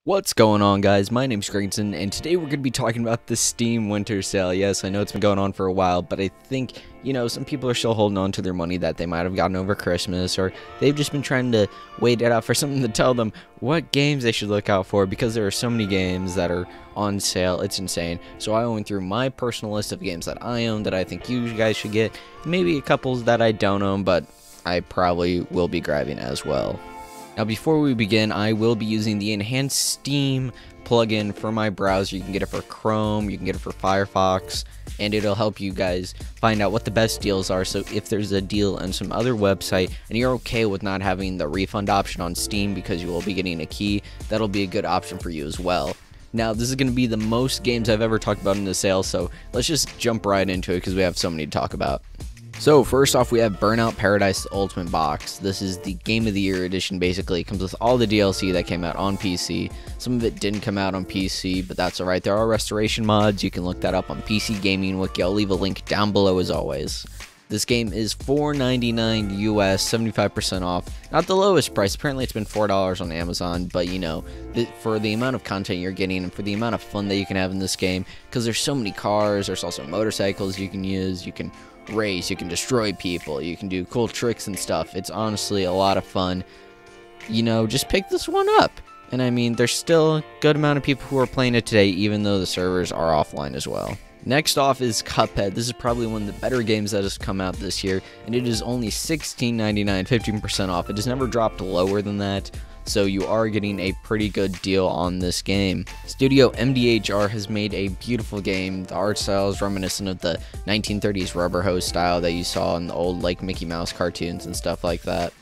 What's going on, guys? My name's Gregandcin, and today we're going to be talking about the Steam Winter Sale. Yes, I know it's been going on for a while, but I think, some people are still holding on to their money that they might have gotten over Christmas, or they've just been trying to wait it out for something to tell them what games they should look out for, because there are so many games that are on sale. It's insane. So I went through my personal list of games that I own that I think you guys should get, maybe a couple that I don't own, but I probably will be grabbing as well. Now, before we begin, I will be using the Enhanced Steam plugin for my browser. You can get it for Chrome, you can get it for Firefox, and it'll help you guys find out what the best deals are. So if there's a deal on some other website and you're okay with not having the refund option on Steam because you will be getting a key, that'll be a good option for you as well. Now, this is going to be the most games I've ever talked about in the sale, so let's just jump right into it because we have so many to talk about. So first off, we have Burnout Paradise Ultimate Box. This is the Game of the Year edition. Basically, it comes with all the DLC that came out on PC. Some of it didn't come out on PC, but that's alright. There are restoration mods. You can look that up on PC Gaming Wiki. I'll leave a link down below as always. This game is $4.99 US, 75% off. Not the lowest price. Apparently it's been $4 on Amazon, but for the amount of content you're getting and for the amount of fun that you can have in this game, because there's so many cars, there's also motorcycles you can use, you can race, you can destroy people, you can do cool tricks and stuff. It's honestly a lot of fun. Just pick this one up. And I mean, there's still a good amount of people who are playing it today, even though the servers are offline as well. Next off is Cuphead. This is probably one of the better games that has come out this year, and it is only $16.99, 15% off. It has never dropped lower than that, so you are getting a pretty good deal on this game. Studio MDHR has made a beautiful game. The art style is reminiscent of the 1930s rubber hose style that you saw in the old Mickey Mouse cartoons and stuff like that.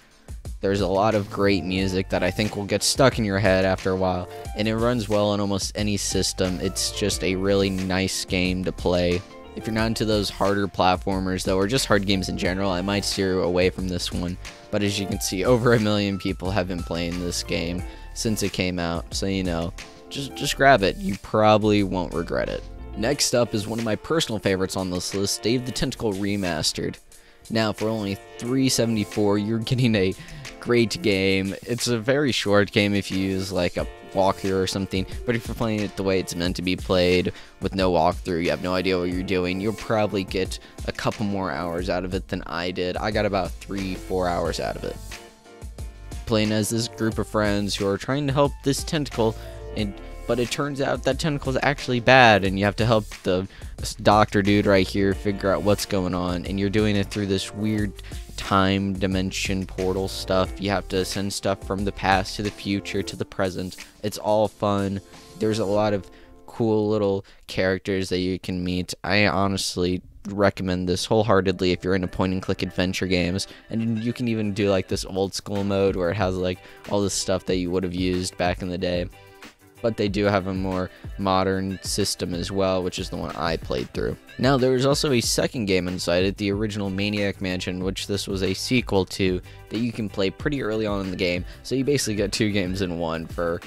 There's a lot of great music that I think will get stuck in your head after a while, and it runs well on almost any system. It's just a really nice game to play. If you're not into those harder platformers, though, or just hard games in general, I might steer away from this one. But as you can see, over 1 million people have been playing this game since it came out, so just grab it. You probably won't regret it. Next up is one of my personal favorites on this list, Dave the Tentacle Remastered. Now, for only $3.74, you're getting a great game. It's a very short game if you use a walkthrough or something, but if you're playing it the way it's meant to be played with no walkthrough, you have no idea what you're doing, you'll probably get a couple more hours out of it than I did. I got about 3-4 hours out of it. Playing as this group of friends who are trying to help this tentacle, but it turns out that tentacle is actually bad, and you have to help this doctor dude right here figure out what's going on, and you're doing it through this weird time dimension portal stuff. You have to send stuff from the past to the future to the present. It's all fun. There's a lot of cool little characters that you can meet. I honestly recommend this wholeheartedly if you're into point and click adventure games, and you can even do this old school mode where it has all this stuff that you would have used back in the day. But they do have a more modern system as well, which is the one I played through. Now, there is also a second game inside it, the original Maniac Mansion, which this was a sequel to, that you can play pretty early on in the game. So you basically get 2 games in one for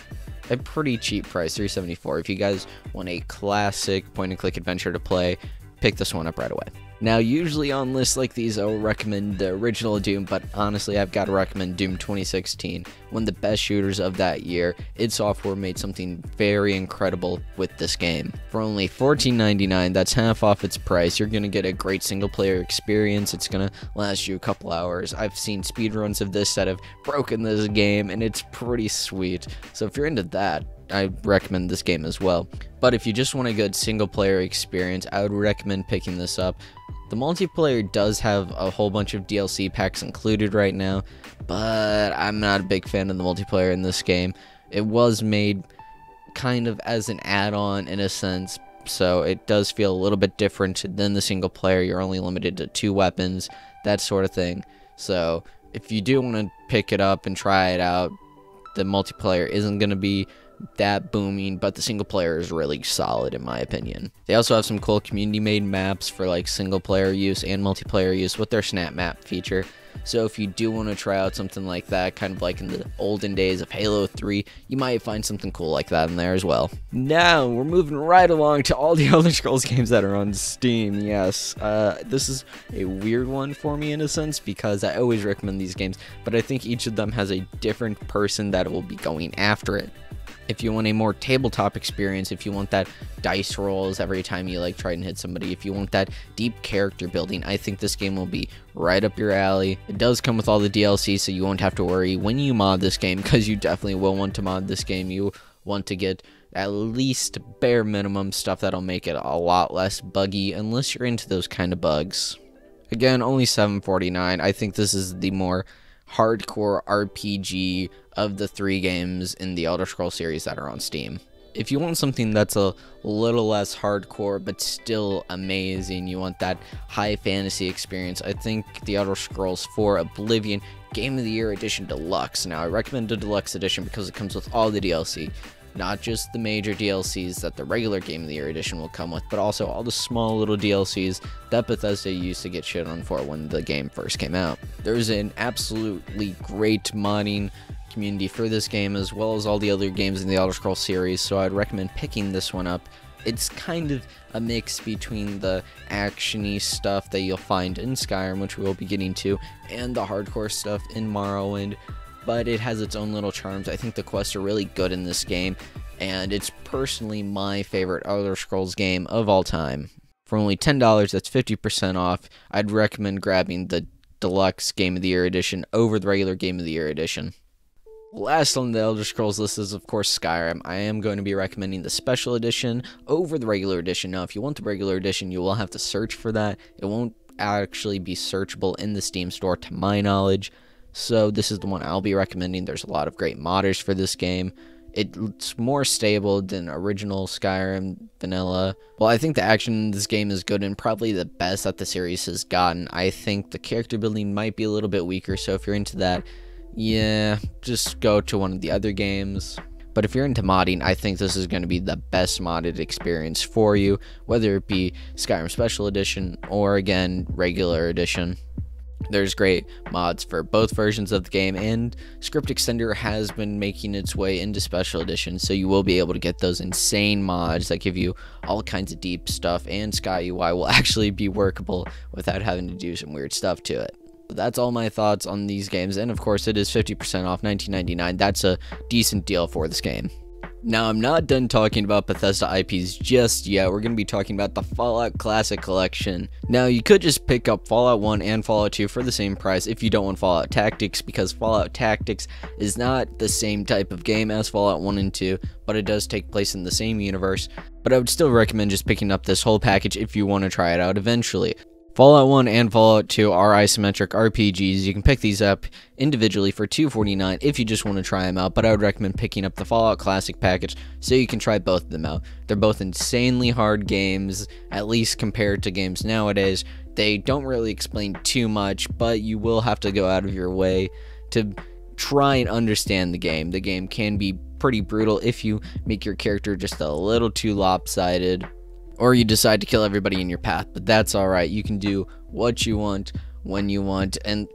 a pretty cheap price, $3.74. If you guys want a classic point-and-click adventure to play, pick this one up right away. Now, usually on lists like these, I will recommend the original Doom, but honestly, I've got to recommend Doom 2016, one of the best shooters of that year. id Software made something very incredible with this game. For only $14.99, that's half off its price. You're going to get a great single-player experience. It's going to last you a couple hours. I've seen speedruns of this that have broken this game, and it's pretty sweet. So if you're into that, I recommend this game as well. But if you just want a good single-player experience, I would recommend picking this up. The multiplayer does have a whole bunch of DLC packs included right now, but I'm not a big fan of the multiplayer in this game. It was made kind of as an add-on in a sense, so it does feel a little bit different than the single player. You're only limited to 2 weapons, that sort of thing. So if you do want to pick it up and try it out, the multiplayer isn't going to be that booming, but the single player is really solid in my opinion. They also have some cool community made maps for single player use and multiplayer use with their snap map feature. So if you do want to try out something like that, kind of like in the olden days of Halo 3, you might find something cool like that in there as well. Now we're moving right along to all the Elder Scrolls games that are on Steam. Yes, this is a weird one for me in a sense because I always recommend these games, but I think each of them has a different person that will be going after it. If you want a more tabletop experience, if you want that dice rolls every time you like try and hit somebody, if you want that deep character building, I think this game will be right up your alley. It does come with all the DLC, so you won't have to worry when you mod this game, because you definitely will want to mod this game. You want to get at least bare minimum stuff that'll make it a lot less buggy, unless you're into those kind of bugs. Again, only $7.49. I think this is the more hardcore RPG of the 3 games in the Elder Scrolls series that are on Steam. If you want something that's a little less hardcore but still amazing, you want that high fantasy experience, I think the Elder Scrolls 4 Oblivion Game of the Year Edition Deluxe. Now, I recommend the Deluxe Edition because it comes with all the DLC. Not just the major DLCs that the regular Game of the Year Edition will come with, but also all the small little DLCs that Bethesda used to get shit on for when the game first came out. There's an absolutely great modding community for this game, as well as all the other games in the Elder Scrolls series, so I'd recommend picking this one up. It's kind of a mix between the action-y stuff that you'll find in Skyrim, which we'll be getting to, and the hardcore stuff in Morrowind, but it has its own little charms. I think the quests are really good in this game, and it's personally my favorite Elder Scrolls game of all time. For only $10, that's 50% off. I'd recommend grabbing the Deluxe Game of the Year Edition over the regular Game of the Year Edition. Last on the Elder Scrolls list is, of course, Skyrim. I am going to be recommending the Special Edition over the regular edition. Now, if you want the regular edition, you will have to search for that. It won't actually be searchable in the Steam store, to my knowledge. So this is the one I'll be recommending. There's a lot of great modders for this game. It's more stable than original Skyrim vanilla. Well, I think the action in this game is good and probably the best that the series has gotten. I think the character building might be a little bit weaker, so if you're into that, yeah, just go to one of the other games. But if you're into modding, I think this is going to be the best modded experience for you, whether it be Skyrim Special Edition or, again, regular edition. There's great mods for both versions of the game, and Script Extender has been making its way into Special Edition, so you will be able to get those insane mods that give you all kinds of deep stuff, and Sky UI will actually be workable without having to do some weird stuff to it. That's all my thoughts on these games, and of course it is 50% off, $19.99. That's a decent deal for this game. Now, I'm not done talking about Bethesda IPs just yet. We're going to be talking about the Fallout Classic Collection. Now, you could just pick up Fallout 1 and Fallout 2 for the same price if you don't want Fallout Tactics, because Fallout Tactics is not the same type of game as Fallout 1 and 2, but it does take place in the same universe. But I would still recommend just picking up this whole package if you want to try it out eventually. Fallout 1 and Fallout 2 are isometric RPGs. You can pick these up individually for $2.49 if you just want to try them out, but I would recommend picking up the Fallout Classic package so you can try both of them out. They're both insanely hard games, at least compared to games nowadays. They don't really explain too much, but you will have to go out of your way to try and understand the game. The game can be pretty brutal if you make your character just a little too lopsided, or you decide to kill everybody in your path, but that's alright. You can do what you want, when you want, and,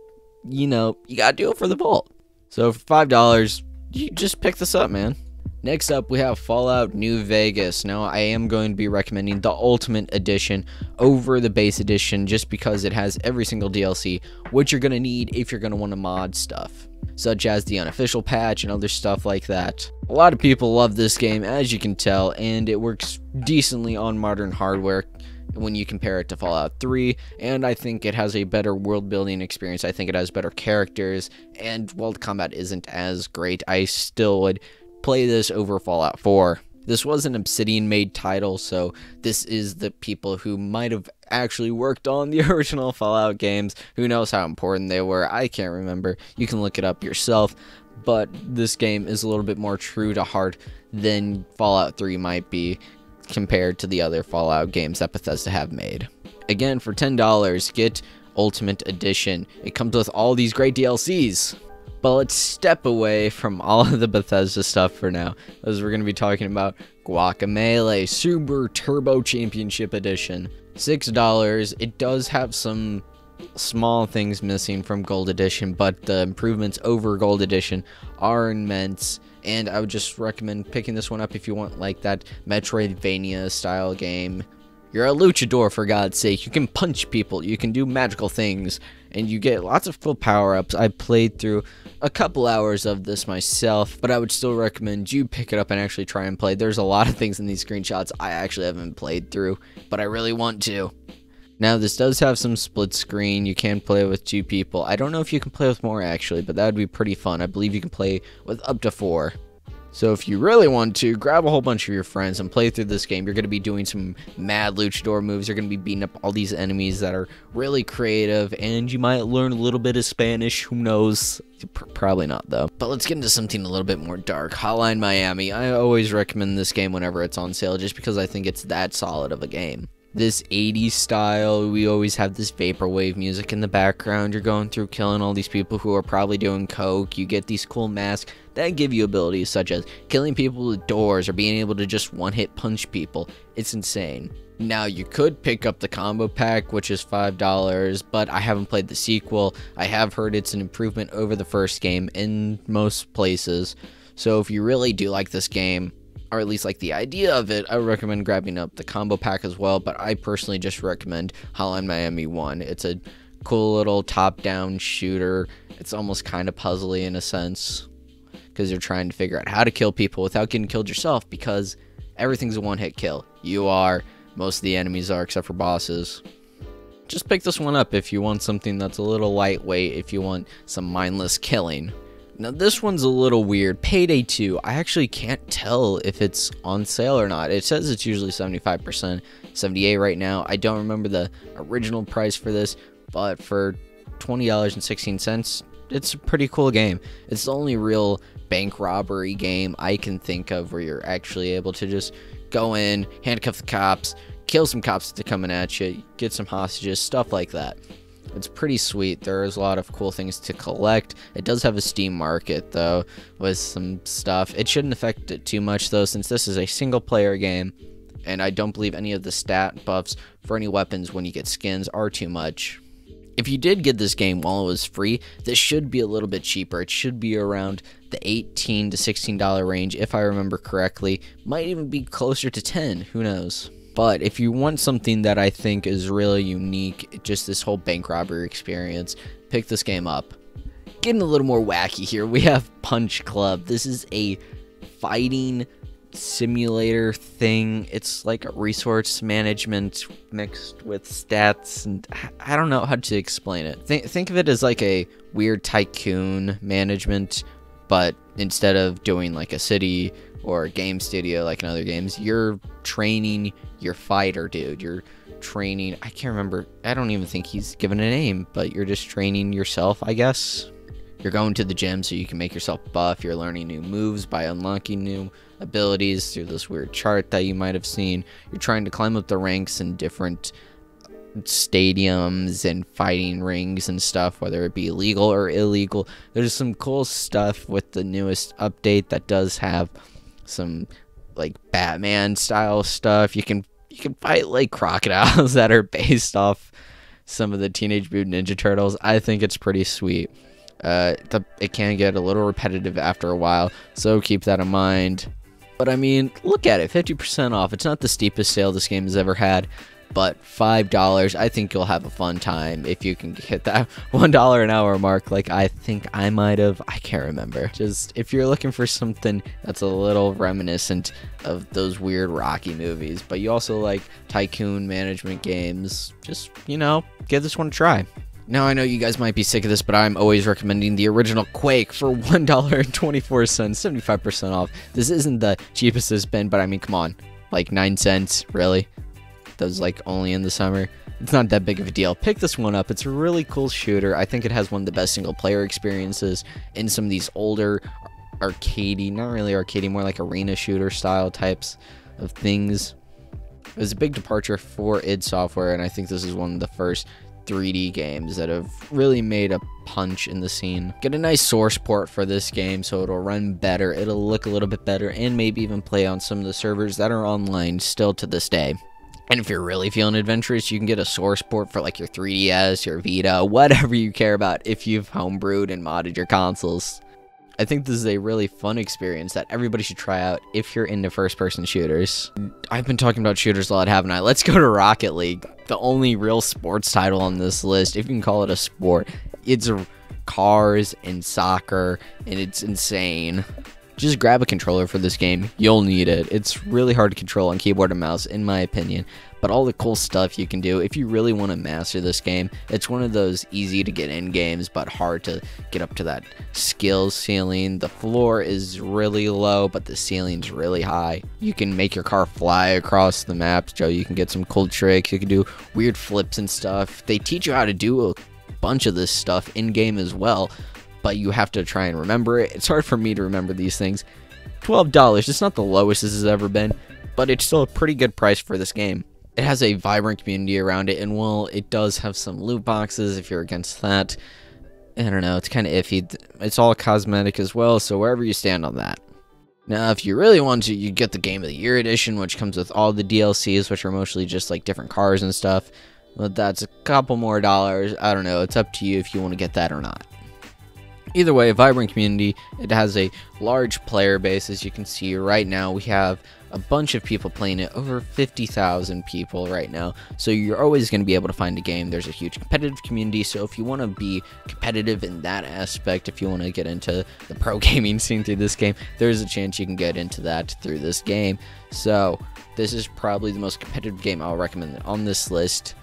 you know, you gotta do it for the vault. So for $5, you just pick this up, man. Next up, we have Fallout New Vegas. Now, I am going to be recommending the Ultimate Edition over the base edition just because it has every single DLC, which you're going to need if you're going to want to mod stuff, such as the unofficial patch and other stuff like that. A lot of people love this game, as you can tell, and it works decently on modern hardware when you compare it to Fallout 3, and I think it has a better world building experience. I think it has better characters, and while the combat isn't as great, I still would play this over Fallout 4. This was an Obsidian made title, so this is the people who might have actually worked on the original Fallout games. Who knows how important they were? I can't remember. You can look it up yourself, but this game is a little bit more true to heart than Fallout 3 might be compared to the other Fallout games that Bethesda have made. Again, for $10, get Ultimate Edition. It comes with all these great DLCs. But let's step away from all of the Bethesda stuff for now, as we're going to be talking about Guacamelee Super Turbo Championship Edition. $6. It does have some small things missing from Gold Edition, but the improvements over Gold Edition are immense, and I would just recommend picking this one up if you want like that Metroidvania style game. You're a luchador, for God's sake. You can punch people, you can do magical things, and you get lots of cool power-ups. I played through a couple hours of this myself, but I would still recommend you pick it up and actually try and play. There's a lot of things in these screenshots I actually haven't played through, but I really want to. Now, this does have some split screen. You can play with 2 people. I don't know if you can play with more, actually, but that would be pretty fun. I believe you can play with up to 4. So if you really want to, grab a whole bunch of your friends and play through this game. You're going to be doing some mad luchador moves. You're going to be beating up all these enemies that are really creative, and you might learn a little bit of Spanish. Who knows? Probably not, though. But let's get into something a little bit more dark. Hotline Miami. I always recommend this game whenever it's on sale, just because I think it's that solid of a game. This 80s style, we always have this vaporwave music in the background. You're going through killing all these people who are probably doing coke. You get these cool masks that give you abilities such as killing people with doors or being able to just one-hit punch people. It's insane. Now, you could pick up the combo pack, which is $5, but I haven't played the sequel. I have heard it's an improvement over the first game in most places. So if you really do like this game, or at least like the idea of it, I would recommend grabbing up the combo pack as well, but I personally just recommend Hotline Miami 1. It's a cool little top-down shooter. It's almost kind of puzzly in a sense, because you're trying to figure out how to kill people without getting killed yourself, because everything's a one-hit kill. You are, most of the enemies are, except for bosses. Just pick this one up if you want something that's a little lightweight, if you want some mindless killing. Now, this one's a little weird. Payday 2, I actually can't tell if it's on sale or not. It says it's usually 75%, 78 right now. I don't remember the original price for this, but for $20.16, it's a pretty cool game. It's the only real bank robbery game I can think of where you're actually able to just go in, handcuff the cops, kill some cops that are coming at you, get some hostages, stuff like that. It's pretty sweet. There's a lot of cool things to collect. It does have a Steam market, though, with some stuff. It shouldn't affect it too much, though, since this is a single-player game, and I don't believe any of the stat buffs for any weapons when you get skins are too much. If you did get this game while it was free, this should be a little bit cheaper. It should be around the $18 to $16 range, if I remember correctly. Might even be closer to $10, who knows? But if you want something that I think is really unique, just this whole bank robbery experience, pick this game up. Getting a little more wacky here, we have Punch Club. This is a fighting simulator thing. It's like a resource management mixed with stats, and I don't know how to explain it. Think of it as like a weird tycoon management, but instead of doing like a city or a game studio like in other games, you're training your fighter dude. You're training, I can't remember, I don't even think he's given a name, but you're just training yourself, I guess. You're going to the gym so you can make yourself buff. You're learning new moves by unlocking new abilities through this weird chart that you might have seen. You're trying to climb up the ranks in different stadiums and fighting rings and stuff, whether it be legal or illegal. There's some cool stuff with the newest update that does have some like Batman style stuff. You can fight like crocodiles that are based off some of the Teenage Mutant Ninja Turtles. I think it's pretty sweet. It can get a little repetitive after a while, so keep that in mind. But I mean, look at it, 50% off. It's not the steepest sale this game has ever had, but $5, I think you'll have a fun time if you can hit that $1 an hour mark like I think I might have. I can't remember. Just if you're looking for something that's a little reminiscent of those weird Rocky movies, but you also like tycoon management games, just, you know, give this one a try. Now, I know you guys might be sick of this, but I'm always recommending the original Quake for $1.24, 75% off. This isn't the cheapest it's been, but I mean, come on, like 9 cents, really? Those like only in the summer. It's not that big of a deal. Pick this one up. It's a really cool shooter. I think it has one of the best single player experiences in some of these older arcadey, not really arcadey, more like arena shooter style types of things. It was a big departure for id Software, and I think this is one of the first 3D games that have really made a punch in the scene. Get a nice source port for this game so it'll run better, it'll look a little bit better, and maybe even play on some of the servers that are online still to this day. And if you're really feeling adventurous, you can get a source port for like your 3DS, your Vita, whatever you care about if you've homebrewed and modded your consoles. I think this is a really fun experience that everybody should try out if you're into first-person shooters. I've been talking about shooters a lot, haven't I? Let's go to Rocket League, the only real sports title on this list, if you can call it a sport. It's cars and soccer, and it's insane. Just grab a controller for this game. You'll need it. It's really hard to control on keyboard and mouse, in my opinion. But all the cool stuff you can do, if you really want to master this game, it's one of those easy to get in games, but hard to get up to that skills ceiling. The floor is really low, but the ceiling's really high. You can make your car fly across the map, so you can get some cool tricks. You can do weird flips and stuff. They teach you how to do a bunch of this stuff in-game as well, but you have to try and remember it. It's hard for me to remember these things. $12, it's not the lowest this has ever been, but it's still a pretty good price for this game. It has a vibrant community around it, and while it does have some loot boxes, if you're against that, I don't know, it's kind of iffy. It's all cosmetic as well, so wherever you stand on that. Now, if you really want to, you get the Game of the Year edition, which comes with all the DLCs, which are mostly just like different cars and stuff. But that's a couple more dollars. I don't know, it's up to you if you want to get that or not. Either way, a vibrant community. It has a large player base. As you can see right now, we have a bunch of people playing it, over 50,000 people right now. So you're always going to be able to find a game. There's a huge competitive community, so if you want to be competitive in that aspect, if you want to get into the pro gaming scene through this game, there's a chance you can get into that through this game. So this is probably the most competitive game I'll recommend on this list,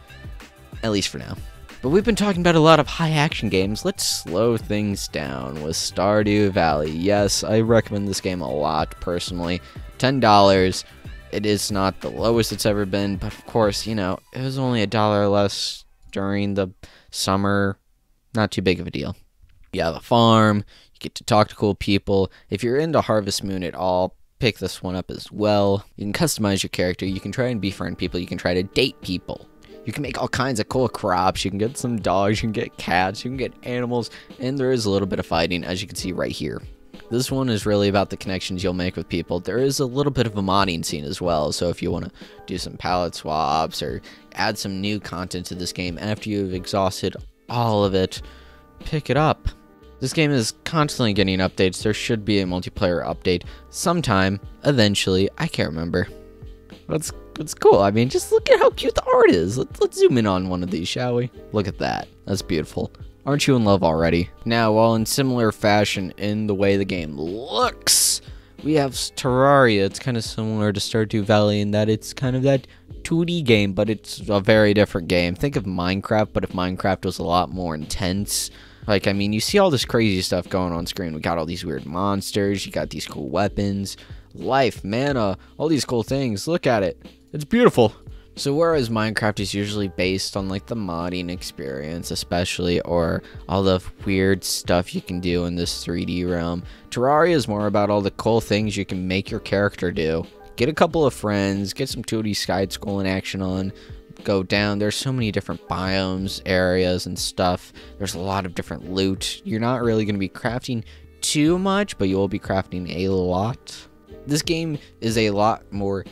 at least for now. But we've been talking about a lot of high-action games. Let's slow things down with Stardew Valley. Yes, I recommend this game a lot, personally. $10. It is not the lowest it's ever been, but of course, you know, it was only $1 less during the summer. Not too big of a deal. You have a farm. You get to talk to cool people. If you're into Harvest Moon at all, pick this one up as well. You can customize your character. You can try and befriend people. You can try to date people. You can make all kinds of cool crops. You can get some dogs, you can get cats, you can get animals, and there is a little bit of fighting, as you can see right here. This one is really about the connections you'll make with people. There is a little bit of a modding scene as well, so if you want to do some palette swaps or add some new content to this game after you've exhausted all of it, pick it up. This game is constantly getting updates. There should be a multiplayer update sometime, eventually. I can't remember. It's cool. I mean, just look at how cute the art is. Let's zoom in on one of these, shall we? Look at that. That's beautiful. Aren't you in love already? Now, while in similar fashion in the way the game looks, we have Terraria. It's kind of similar to Stardew Valley in that it's kind of that 2D game, but it's a very different game. Think of Minecraft, but if Minecraft was a lot more intense. Like, I mean, you see all this crazy stuff going on screen. We got all these weird monsters. You got these cool weapons. Life, mana, all these cool things. Look at it. It's beautiful. So whereas Minecraft is usually based on like the modding experience especially, or all the weird stuff you can do in this 3D realm, Terraria is more about all the cool things you can make your character do. Get a couple of friends, get some 2D side-scrolling action on, go down. There's so many different biomes, areas, and stuff. There's a lot of different loot. You're not really going to be crafting too much, but you will be crafting a lot. This game is a lot more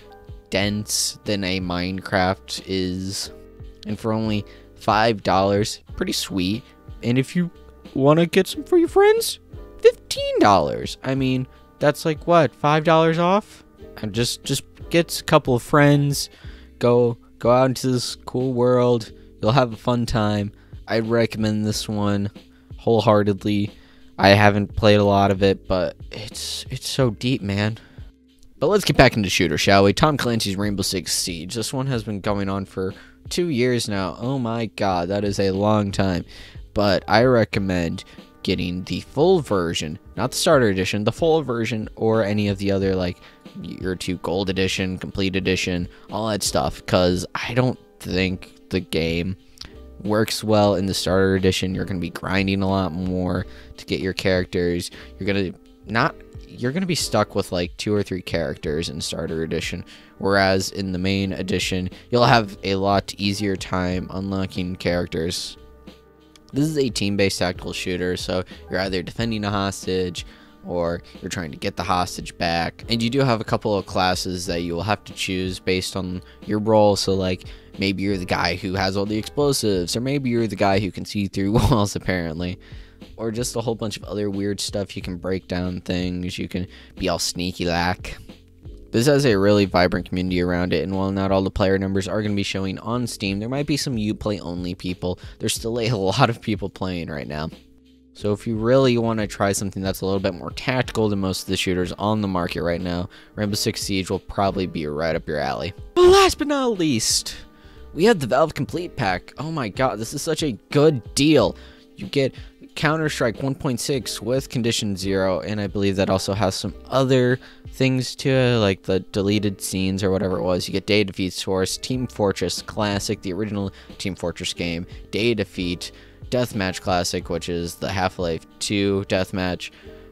dense than a Minecraft is, and for only $5, pretty sweet. And if you want to get some for your friends, $15. I mean, that's like what, $5 off? And just get a couple of friends, go out into this cool world. You'll have a fun time. I recommend this one wholeheartedly. I haven't played a lot of it, but it's so deep, man. But let's get back into shooter, shall we? Tom Clancy's Rainbow Six Siege. This one has been going on for 2 years now. Oh my god, that is a long time. But I recommend getting the full version, not the starter edition, the full version, or any of the other, like, your 2 gold edition, complete edition, all that stuff, because I don't think the game works well in the starter edition. You're going to be grinding a lot more to get your characters. You're going to be stuck with like 2 or 3 characters in starter edition, whereas in the main edition you'll have a lot easier time unlocking characters. This is a team-based tactical shooter, so you're either defending a hostage or you're trying to get the hostage back, and you do have a couple of classes that you will have to choose based on your role. So like, maybe you're the guy who has all the explosives, or maybe you're the guy who can see through walls apparently. or just a whole bunch of other weird stuff. You can break down things, you can be all sneaky like. This has a really vibrant community around it, and while not all the player numbers are going to be showing on Steam, there might be some Uplay only people. There's still a lot of people playing right now. So if you really want to try something that's a little bit more tactical than most of the shooters on the market right now, Rainbow Six Siege will probably be right up your alley. But last but not least, we have the Valve Complete Pack. Oh my god, this is such a good deal. You get Counter-Strike 1.6 with Condition 0, and I believe that also has some other things to it, like the deleted scenes or whatever it was. You get Day Defeat Source, Team Fortress Classic, the original Team Fortress game, Day Defeat, Deathmatch Classic, which is the Half-Life 2 Deathmatch.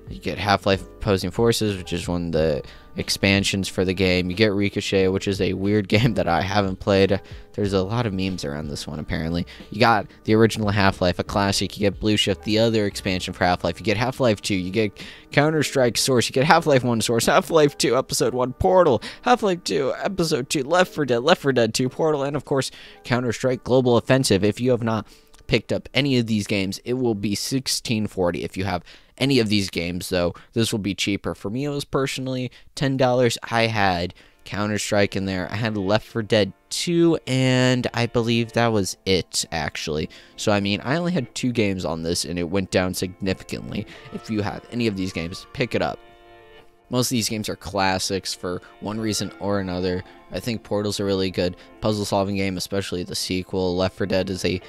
You get Half-Life Opposing Forces, which is one of the expansions for the game. You get Ricochet, which is a weird game that I haven't played. There's a lot of memes around this one, apparently. You got the original Half-Life, a classic. You get Blue Shift, the other expansion for Half-Life. You get Half-Life 2. You get Counter-Strike Source. You get Half-Life 1 Source, Half-Life 2 Episode 1 Portal, Half-Life 2 Episode 2 Left 4 Dead 2 Portal, and of course, Counter-Strike Global Offensive. If you have not picked up any of these games, it will be $16.40. If you have any of these games, though, this will be cheaper. For me, it was personally $10. I had Counter-Strike in there. I had Left 4 Dead 2, and I believe that was it, actually. So, I mean, I only had 2 games on this, and it went down significantly. If you have any of these games, pick it up. Most of these games are classics for one reason or another. I think Portal's a really good puzzle-solving game, especially the sequel. Left 4 Dead is a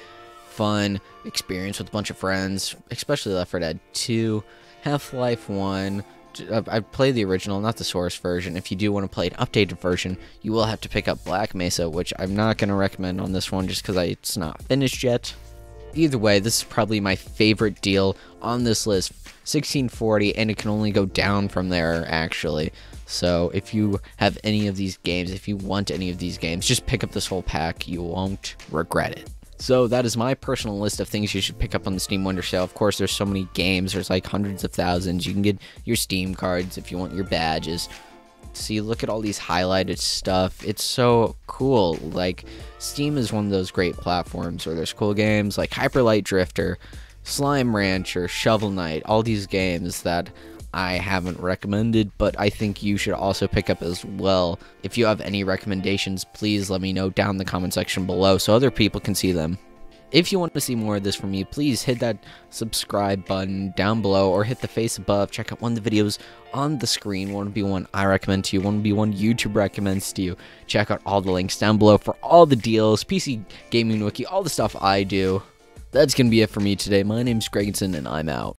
fun experience with a bunch of friends, especially Left 4 Dead 2. Half-Life 1, I played the original, not the Source version. If you do want to play an updated version, you will have to pick up Black Mesa, which I'm not going to recommend on this one just because it's not finished yet. Either way, this is probably my favorite deal on this list. $16.40, and it can only go down from there, actually. So if you have any of these games, if you want any of these games, just pick up this whole pack. You won't regret it. So that is my personal list of things you should pick up on the Steam Winter Sale. Of course, there's so many games. There's like hundreds of thousands. You can get your Steam cards if you want your badges. See, look at all these highlighted stuff. It's so cool. Like, Steam is one of those great platforms where there's cool games like Hyper Light Drifter, Slime Rancher, Shovel Knight, all these games that I haven't recommended, but I think you should also pick up as well. If you have any recommendations, please let me know down in the comment section below so other people can see them. If you want to see more of this from me, please hit that subscribe button down below or hit the face above. Check out one of the videos on the screen. One would be one I recommend to you. One would be one YouTube recommends to you. Check out all the links down below for all the deals, PC Gaming Wiki, all the stuff I do. That's going to be it for me today. My name's gregandcin, and I'm out.